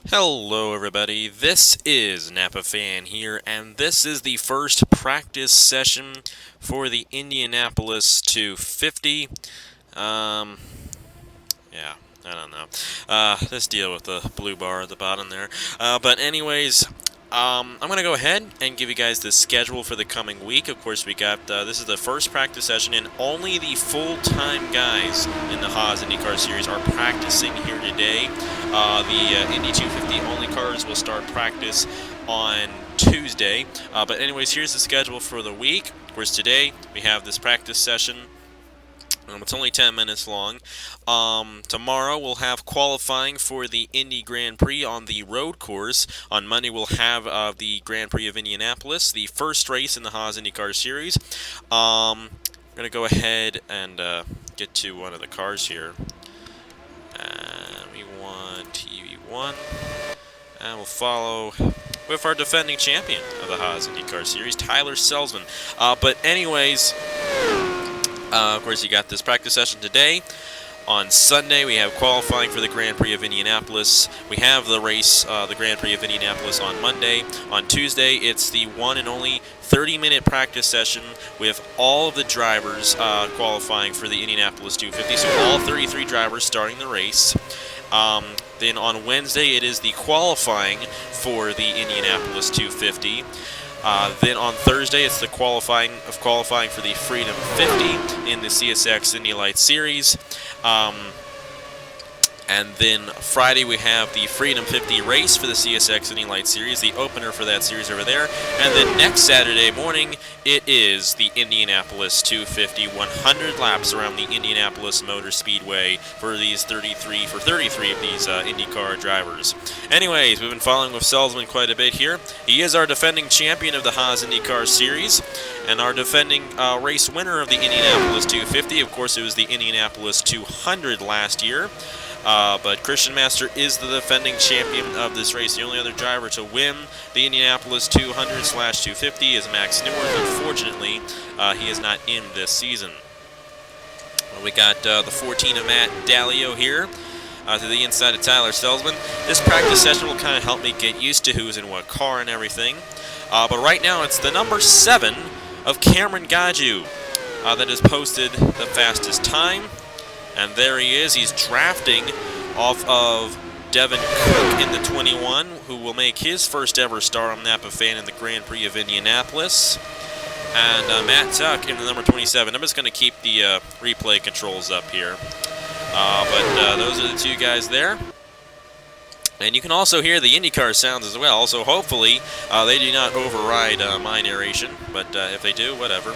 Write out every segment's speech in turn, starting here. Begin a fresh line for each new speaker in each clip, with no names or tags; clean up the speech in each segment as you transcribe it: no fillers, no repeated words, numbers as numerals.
Hello everybody, this is Napa Fan here, and this is the first practice session for the Indianapolis 250. Yeah, I don't know. Let's deal with the blue bar at the bottom there. But anyways, I'm going to go ahead and give you guys the schedule for the coming week. Of course, we got, this is the first practice session, and only the full-time guys in the Haas IndyCar Series are practicing here today. The Indy 250 only cars will start practice on Tuesday. But anyways, here's the schedule for the week. Of course, today we have this practice session. It's only 10 minutes long. Tomorrow we'll have qualifying for the Indy Grand Prix on the road course. On Monday we'll have the Grand Prix of Indianapolis, the first race in the Haas IndyCar Series. I'm going to go ahead and get to one of the cars here. We want TV1. And we'll follow with our defending champion of the Haas IndyCar Series, Tyler Selzman. But anyways... of course, you got this practice session today. On Sunday, we have qualifying for the Grand Prix of Indianapolis. We have the race, the Grand Prix of Indianapolis, on Monday. On Tuesday, it's the one and only 30-minute practice session with all of the drivers qualifying for the Indianapolis 250. So all 33 drivers starting the race. Then on Wednesday, it is the qualifying for the Indianapolis 250. Then on Thursday, it's the qualifying for the Freedom 50 in the CSX Indy Lights Series. And then Friday, we have the Freedom 50 race for the CSX Indy Lights Series, the opener for that series over there. And then next Saturday morning, it is the Indianapolis 250, 100 laps around the Indianapolis Motor Speedway for 33 of these IndyCar drivers. Anyways, we've been following with Selzman quite a bit here. He is our defending champion of the Haas IndyCar Series and our defending race winner of the Indianapolis 250. Of course, it was the Indianapolis 200 last year. But Christian Master is the defending champion of this race. The only other driver to win the Indianapolis 200/250 is Max Newworth. Unfortunately, he is not in this season. We got the 14 of Matt Dallio here to the inside of Tyler Selzman. This practice session will kind of help me get used to who's in what car and everything. But right now, it's the number 7 of Cameron Gaju that has posted the fastest time. And there he is. He's drafting off of Devin Cook in the 21, who will make his first ever star on Napa Fan in the Grand Prix of Indianapolis. And Matt Tuck in the number 27. I'm just going to keep the replay controls up here. But those are the two guys there. And you can also hear the IndyCar sounds as well, so hopefully they do not override my narration. But if they do, whatever.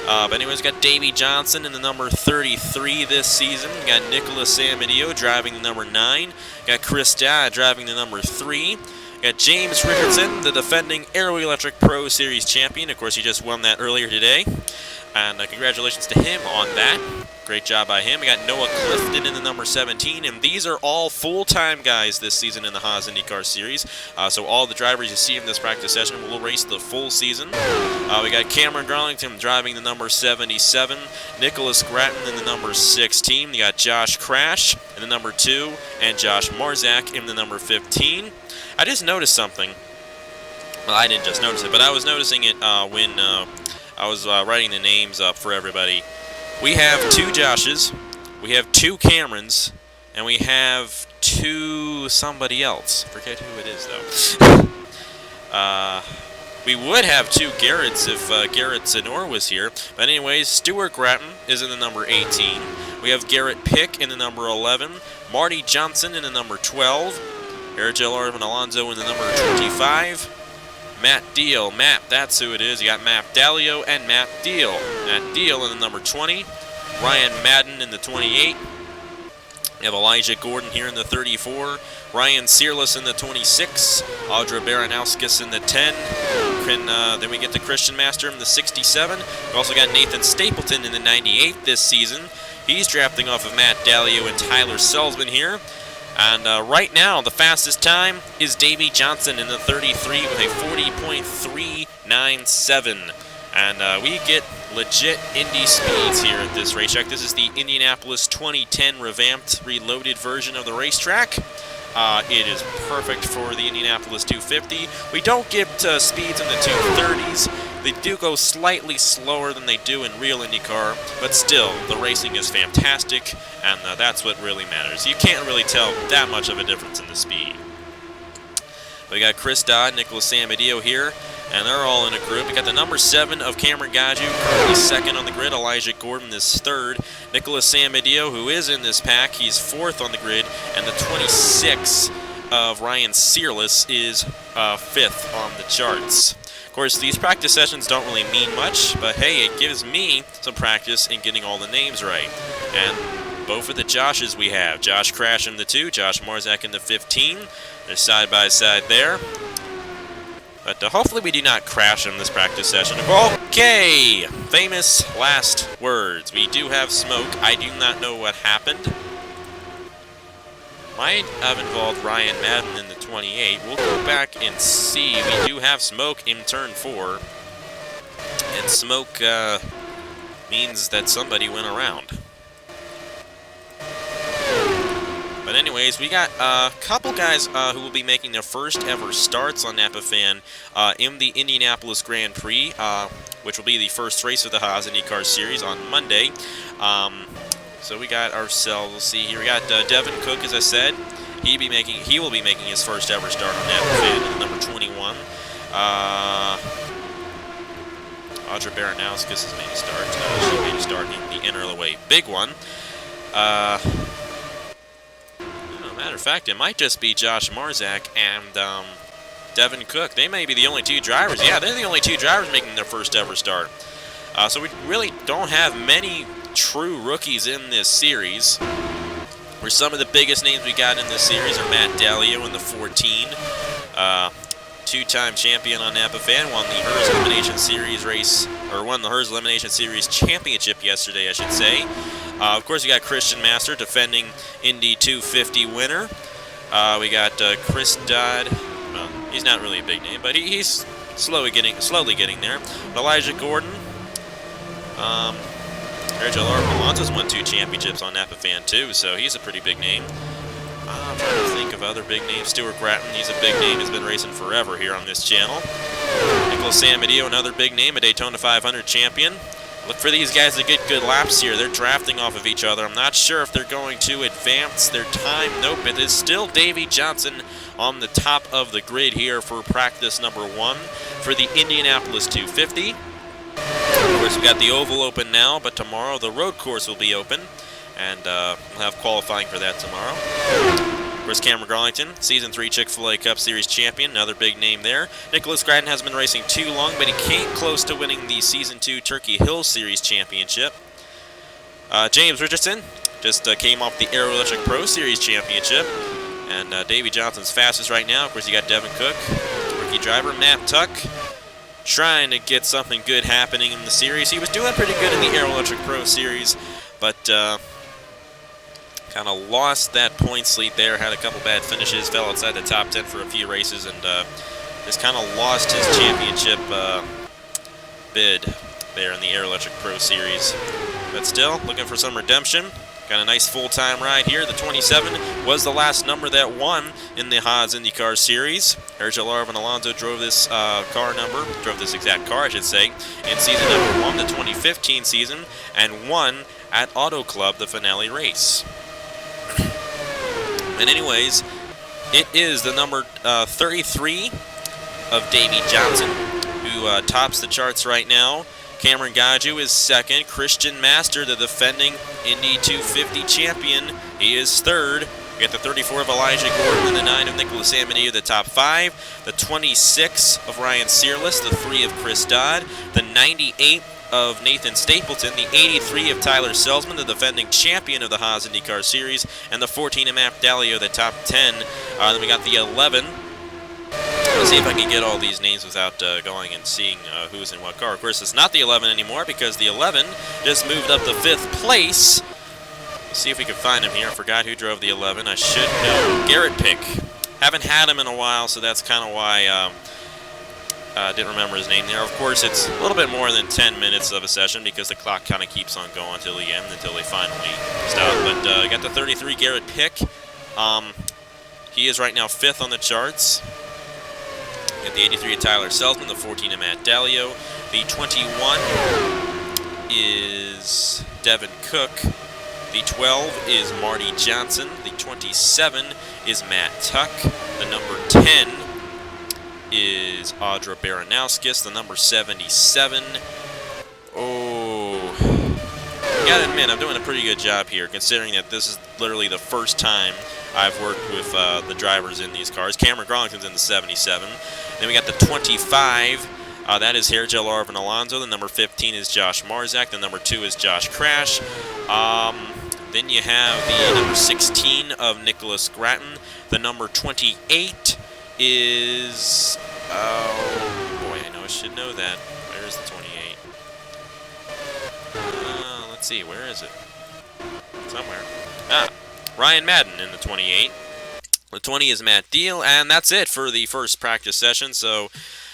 But anyways, got Davey Johnson in the number 33 this season. Got Nicholas Amadio driving the number 9. Got Chris Dye driving the number 3. Got James Richardson, the defending Aero Electric Pro Series champion. Of course, he just won that earlier today. And congratulations to him on that. Great job by him. We got Noah Clifton in the number 17, and these are all full-time guys this season in the Haas IndyCar Series. So all the drivers you see in this practice session will race the full season. We got Cameron Garlington driving the number 77, Nicholas Gratton in the number 16. You got Josh Crash in the number 2, and Josh Marzak in the number 15. I just noticed something. Well, I didn't just notice it, but I was noticing it when I was writing the names up for everybody. We have 2 Joshes, we have 2 Camerons, and we have 2 somebody else. Forget who it is, though. We would have 2 Garretts if Garrett Zenor was here. But anyways, Stuart Gratton is in the number 18. We have Garrett Pick in the number 11. Marty Johnson in the number 12. Ergel Arvin Alonso in the number 25. Matt Deal. That's who it is. You got Matt Dallio and Matt Deal. Matt Deal in the number 20. Ryan Madden in the 28. You have Elijah Gordon here in the 34. Ryan Searless in the 26. Audra Baranowskis in the 10. Then we get the Christian Master in the 67. We also got Nathan Stapleton in the 98 this season. He's drafting off of Matt Dallio and Tyler Selzman here. And right now, the fastest time is Davey Johnson in the 33 with a 40.397. And we get legit Indy speeds here at this racetrack. This is the Indianapolis 2010 revamped, reloaded version of the racetrack. It is perfect for the Indianapolis 250. We don't get speeds in the 230s. They do go slightly slower than they do in real IndyCar, but still, the racing is fantastic, and that's what really matters. You can't really tell that much of a difference in the speed. We got Chris Dodd, Nicholas Samadio here, and they're all in a group. We got the number 7 of Cameron Gaju, currently second on the grid. Elijah Gordon is third. Nicholas Samadio, who is in this pack, he's fourth on the grid, and the 26 of Ryan Searless is fifth on the charts. Of course, these practice sessions don't really mean much, but hey, it gives me some practice in getting all the names right. And both of the Joshes we have. Josh Crash in the 2, Josh Marzak in the 15. They're side by side there. But hopefully we do not crash in this practice session. Okay, famous last words. We do have smoke. I do not know what happened. Might have involved Ryan Madden in the 28. We'll go back and see. We do have smoke in turn 4. And smoke means that somebody went around. But anyways, we got a couple guys who will be making their first ever starts on Napa Fan in the Indianapolis Grand Prix, which will be the first race of the Haas IndyCar Series on Monday. So we got ourselves, let's see here, we got Devin Cook, as I said. He will be making his first ever start on Napa Fan, number 21. Audra Baranowskis has made a start. She made a start in the inner of the way. Big one. Matter of fact, it might just be Josh Marzak and Devin Cook. They may be the only two drivers. Yeah, they're the only two drivers making their first ever start. So we really don't have many true rookies in this series. Where some of the biggest names we got in this series are Matt Dalio in the 14. Two-time champion on Napa Fan, won the Hers Elimination Series race, or won the Hers Elimination Series championship yesterday, I should say. Of course, we got Christian Master, defending Indy 250 winner. We got Chris Dodd. Well, he's not really a big name, but he's slowly getting there. Elijah Gordon. Virgil Alonso's won 2 championships on Napa Fan too, so he's a pretty big name. I'm trying to think of other big names. Stuart Gratton, he's a big name. He's been racing forever here on this channel. Nicholas Samadio, another big name, a Daytona 500 champion. Look for these guys to get good laps here. They're drafting off of each other. I'm not sure if they're going to advance their time. Nope, it is still Davey Johnson on the top of the grid here for practice number 1 for the Indianapolis 250. Of course, we got the oval open now, but tomorrow the road course will be open, and we'll have qualifying for that tomorrow. Of course, Cameron Garlington, Season 3 Chick-fil-A Cup Series champion, another big name there. Nicholas Gratton hasn't been racing too long, but he came close to winning the Season 2 Turkey Hill Series championship. James Richardson just came off the Aero Electric Pro Series championship. And Davey Johnson's fastest right now. Of course, you got Devin Cook, rookie driver. Matt Tuck, trying to get something good happening in the series. He was doing pretty good in the Aero Electric Pro Series, but kind of lost that points lead there, had a couple bad finishes, fell outside the top 10 for a few races, and just kind of lost his championship bid there in the Aero Electric Pro Series. But still, looking for some redemption. Got a nice full-time ride here. The 27 was the last number that won in the Haas IndyCar Series. Virgil Alonso drove this drove this exact car, I should say, in season number 1, the 2015 season, and won at Auto Club the finale race. And anyways, it is the number 33 of Davey Johnson, who tops the charts right now. Cameron Gaju is second. Christian Master, the defending Indy 250 champion, he is third. We got the 34 of Elijah Gordon and the 9 of Nicholas Samadio, the top 5. The 26 of Ryan Searless, the 3 of Chris Dodd. The 98 of Nathan Stapleton, the 83 of Tyler Selzman, the defending champion of the Haas IndyCar Series, and the 14 of Matt Dalio, the top 10. Then we got the 11. Let's see if I can get all these names without going and seeing who's in what car. Of course, it's not the 11 anymore because the 11 just moved up to 5th place. Let's see if we can find him here. I forgot who drove the 11. I should know. Garrett Pick. Haven't had him in a while, so that's kind of why I didn't remember his name there. Of course, it's a little bit more than 10 minutes of a session because the clock kind of keeps on going until the end, until they finally stop. But got the 33 Garrett Pick. He is right now 5th on the charts. We have the 83 of Tyler Selzman, the 14 of Matt Dalio. The 21 is Devin Cook. The 12 is Marty Johnson. The 27 is Matt Tuck. The number 10 is Audra Baranowskis. The number 77. Oh, I gotta admit, I'm doing a pretty good job here, considering that this is literally the first time I've worked with the drivers in these cars. Cameron Garlington's in the 77. Then we got the 25. That is Hairgel Arvin Alonso. The number 15 is Josh Marzak. The number 2 is Josh Crash. Then you have the number 16 of Nicholas Gratton. The number 28 is... Oh, boy, I know I should know that. Where is the 28? Let's see, where is it? Somewhere. Ryan Madden in the 28. The 20 is Matt Deal, and that's it for the first practice session. So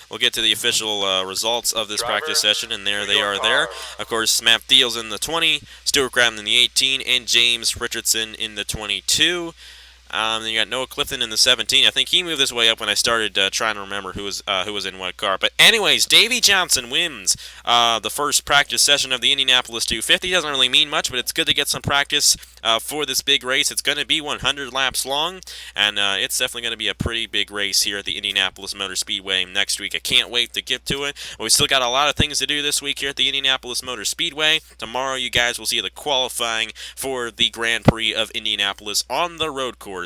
we'll get to the official results of this practice session, and there they are there. Of course, Matt Deal's in the 20, Stuart Gratton in the 18, and James Richardson in the 22. Then you got Noah Clifton in the 17. I think he moved this way up when I started trying to remember who was in what car. But anyways, Davey Johnson wins the first practice session of the Indianapolis 250. Doesn't really mean much, but it's good to get some practice for this big race. It's going to be 100 laps long, and it's definitely going to be a pretty big race here at the Indianapolis Motor Speedway next week. I can't wait to get to it. But we still got a lot of things to do this week here at the Indianapolis Motor Speedway. Tomorrow, you guys will see the qualifying for the Grand Prix of Indianapolis on the road course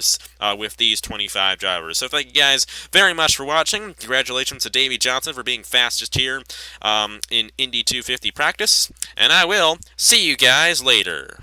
with these 25 drivers. So thank you guys very much for watching. Congratulations to Davey Johnson for being fastest here in Indy 250 practice. And I will see you guys later.